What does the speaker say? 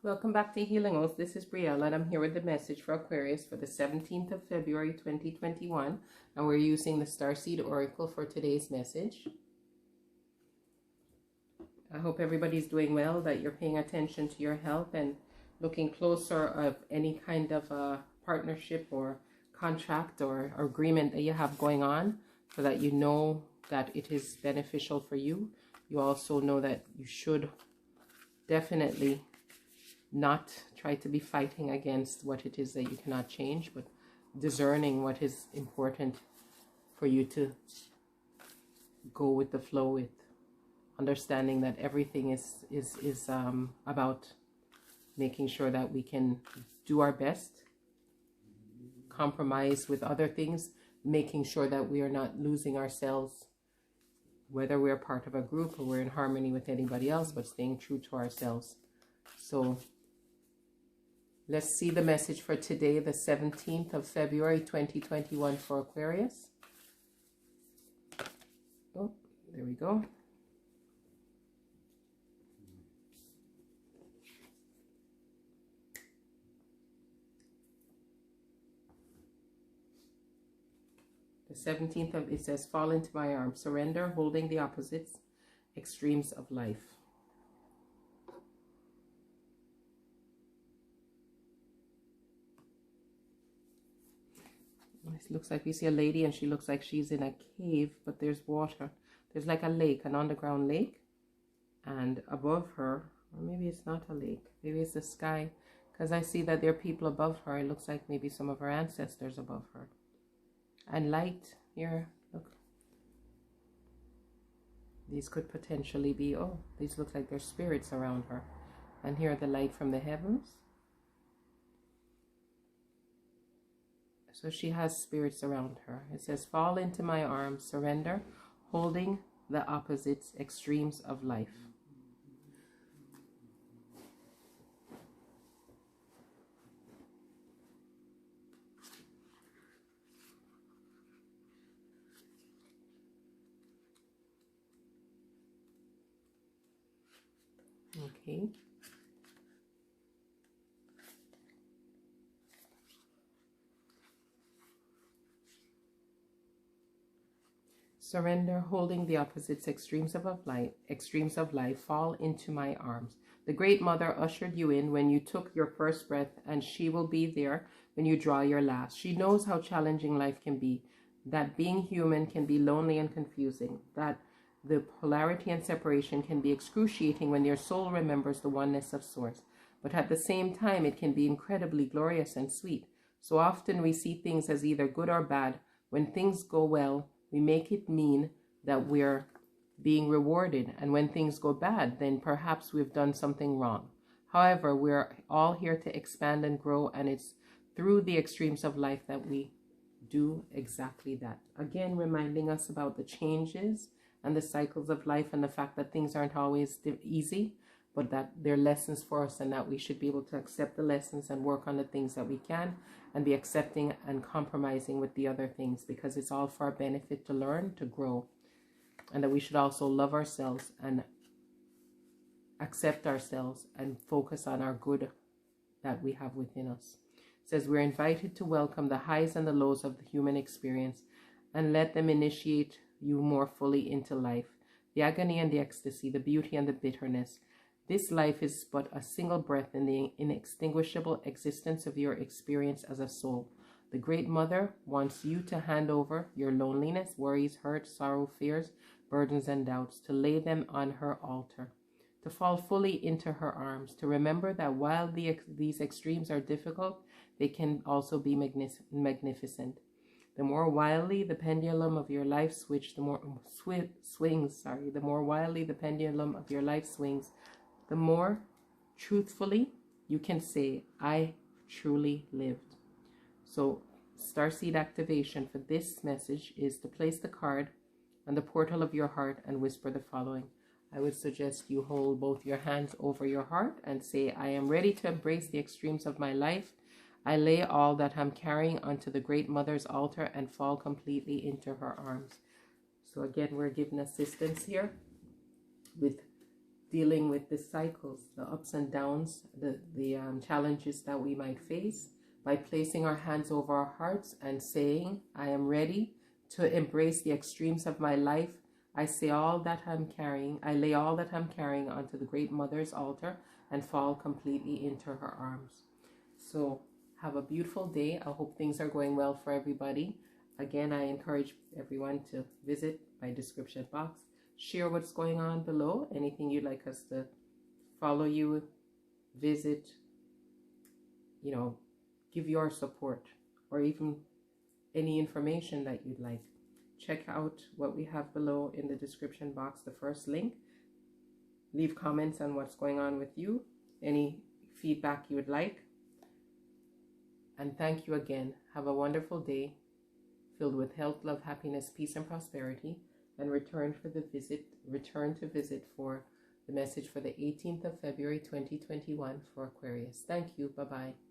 Welcome back to Healing Oath. This is Briel, and I'm here with the message for Aquarius for the 17th of February 2021, and we're using the Starseed Oracle for today's message. I hope everybody's doing well, that you're paying attention to your health and looking closer of any kind of a partnership or contract or agreement that you have going on, so that you know that it is beneficial for you. You also know that you should definitely not try to be fighting against what it is that you cannot change, but discerning what is important for you to go with the flow with, understanding that everything is about making sure that we can do our best, compromise with other things, making sure that we are not losing ourselves, whether we're part of a group or we're in harmony with anybody else, but staying true to ourselves. So let's see the message for today, the 17th of February 2021 for Aquarius. Oh, there we go. The 17th of it says, fall into my arms, surrender, holding the opposites, extremes of life. It looks like we see a lady, and she looks like she's in a cave, but there's water. There's like a lake, an underground lake, and above her, or maybe it's not a lake, maybe it's the sky, because I see that there are people above her. It looks like maybe some of her ancestors above her. And light here, look. These could potentially be, oh, these look like they're spirits around her. And here the light from the heavens. So she has spirits around her. It says, fall into my arms, surrender, holding the opposites, extremes of life. Okay. Surrender, holding the opposites, extremes of life, fall into my arms. The Great Mother ushered you in when you took your first breath, and she will be there when you draw your last. She knows how challenging life can be, that being human can be lonely and confusing, that the polarity and separation can be excruciating when your soul remembers the oneness of Source. But at the same time, it can be incredibly glorious and sweet. So often we see things as either good or bad. When things go well, we make it mean that we're being rewarded. And when things go bad, then perhaps we've done something wrong. However, we're all here to expand and grow, and it's through the extremes of life that we do exactly that. Again, reminding us about the changes and the cycles of life, and the fact that things aren't always easy, but that they're lessons for us, and that we should be able to accept the lessons and work on the things that we can, and be accepting and compromising with the other things, because it's all for our benefit to learn, to grow. And that we should also love ourselves and accept ourselves and focus on our good that we have within us. It says we're invited to welcome the highs and the lows of the human experience, and let them initiate you more fully into life. The agony and the ecstasy, the beauty and the bitterness. This life is but a single breath in the inextinguishable existence of your experience as a soul. The Great Mother wants you to hand over your loneliness, worries, hurt, sorrow, fears, burdens, and doubts, to lay them on her altar, to fall fully into her arms, to remember that while these extremes are difficult, they can also be magnificent. The more wildly the pendulum of your life swings, the more wildly the pendulum of your life swings, the more truthfully you can say, I truly lived. So Starseed activation for this message is to place the card on the portal of your heart and whisper the following. I would suggest you hold both your hands over your heart and say, I am ready to embrace the extremes of my life. I lay all that I'm carrying onto the Great Mother's altar and fall completely into her arms. So again, we're given assistance here with dealing with the cycles, the ups and downs, the challenges that we might face, by placing our hands over our hearts and saying, I am ready to embrace the extremes of my life. I say all that I'm carrying, I lay all that I'm carrying onto the Great Mother's altar and fall completely into her arms. So have a beautiful day. I hope things are going well for everybody. Again, I encourage everyone to visit my description box. Share what's going on below. Anything you'd like us to follow you, visit, give your support, or even any information that you'd like. Check out what we have below in the description box, the first link. Leave comments on what's going on with you, any feedback you would like. And thank you again. Have a wonderful day filled with health, love, happiness, peace, and prosperity. And return to visit for the message for the 18th of February 2021 for Aquarius. Thank you. Bye-bye.